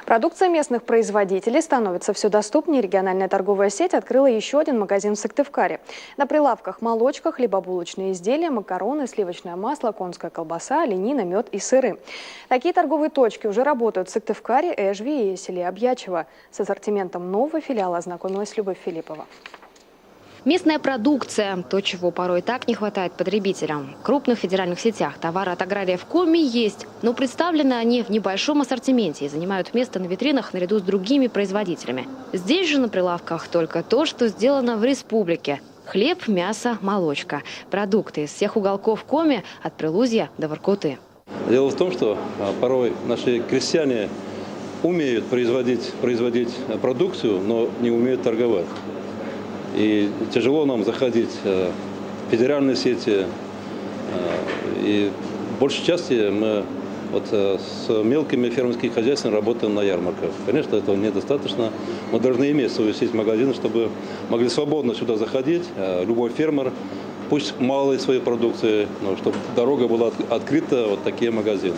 Продукция местных производителей становится все доступнее. Региональная торговая сеть открыла еще один магазин в Сыктывкаре. На прилавках молочка, хлебобулочные изделия, макароны, сливочное масло, конская колбаса, оленина, мед и сыры. Такие торговые точки уже работают в Сыктывкаре, Эжве и селе Объячево. С ассортиментом нового филиала ознакомилась Любовь Филиппова. Местная продукция – то, чего порой так не хватает потребителям. В крупных федеральных сетях товары от аграриев Коми есть, но представлены они в небольшом ассортименте и занимают место на витринах наряду с другими производителями. Здесь же на прилавках только то, что сделано в республике. Хлеб, мясо, молочка. Продукты из всех уголков Коми от Прилузья до Воркуты. Дело в том, что порой наши крестьяне умеют производить продукцию, но не умеют торговать. И тяжело нам заходить в федеральные сети. И в большей части мы с мелкими фермерскими хозяйствами работаем на ярмарках. Конечно, этого недостаточно. Мы должны иметь свою сеть магазинов, чтобы могли свободно сюда заходить. Любой фермер, пусть малой своей продукции, но чтобы дорога была открыта, вот такие магазины.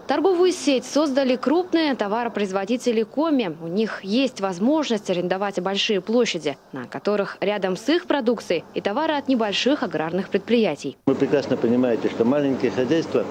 Торговую сеть создали крупные товаропроизводители Коми. У них есть возможность арендовать большие площади, на которых рядом с их продукцией и товары от небольших аграрных предприятий. Вы прекрасно понимаете, что маленькие хозяйства,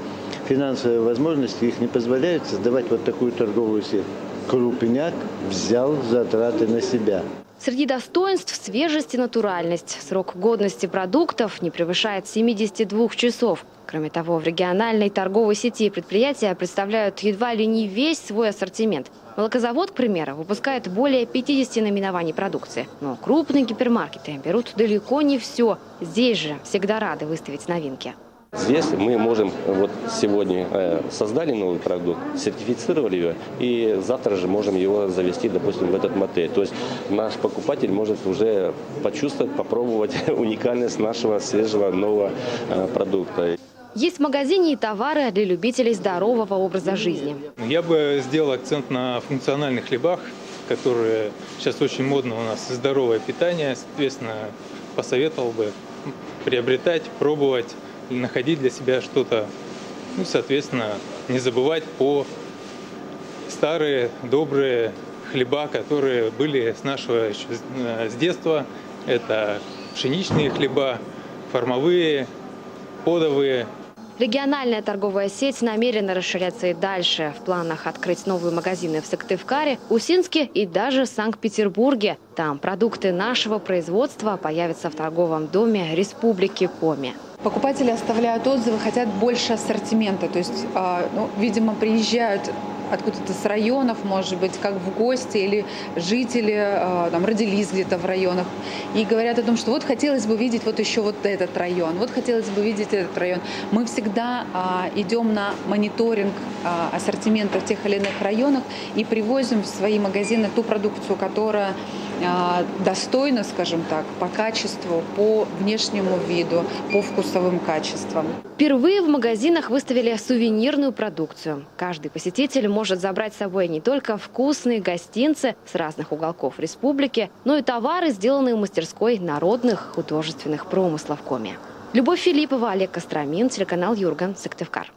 финансовые возможности их не позволяют создавать вот такую торговую сеть. Крупняк взял затраты на себя. Среди достоинств – свежесть и натуральность. Срок годности продуктов не превышает 72 часов. Кроме того, в региональной торговой сети предприятия представляют едва ли не весь свой ассортимент. Молокозавод, к примеру, выпускает более 50 наименований продукции. Но крупные гипермаркеты берут далеко не все. Здесь же всегда рады выставить новинки. Здесь мы можем, вот сегодня создали новый продукт, сертифицировали его, и завтра же можем его завести, допустим, в этот мотель. То есть наш покупатель может уже почувствовать, попробовать уникальность нашего свежего нового продукта. Есть в магазине и товары для любителей здорового образа жизни. Я бы сделал акцент на функциональных хлебах, которые сейчас очень модно у нас, здоровое питание. Соответственно, посоветовал бы приобретать, пробовать, находить для себя что-то, соответственно, не забывать по старые добрые хлеба, которые были с детства. Это пшеничные хлеба, формовые, подовые. Региональная торговая сеть намерена расширяться и дальше. В планах открыть новые магазины в Сыктывкаре, Усинске и даже Санкт-Петербурге. Там продукты нашего производства появятся в торговом доме Республики Коми. Покупатели оставляют отзывы, хотят больше ассортимента. То есть, видимо, приезжают откуда-то с районов, может быть, как в гости, или жители родились где-то в районах, и говорят о том, что вот хотелось бы видеть вот еще вот этот район, вот хотелось бы видеть этот район. Мы всегда идем на мониторинг ассортимента в тех или иных районах и привозим в свои магазины ту продукцию, которая достойна, скажем так, по качеству, по внешнему виду, по вкусовым качествам. Впервые в магазинах выставили сувенирную продукцию. Каждый посетитель может забрать с собой не только вкусные гостинцы с разных уголков республики, но и товары, сделанные в мастерской народных художественных промыслов Коми. Любовь Филиппова, Олег Костромин, телеканал Юрган, Сыктывкар.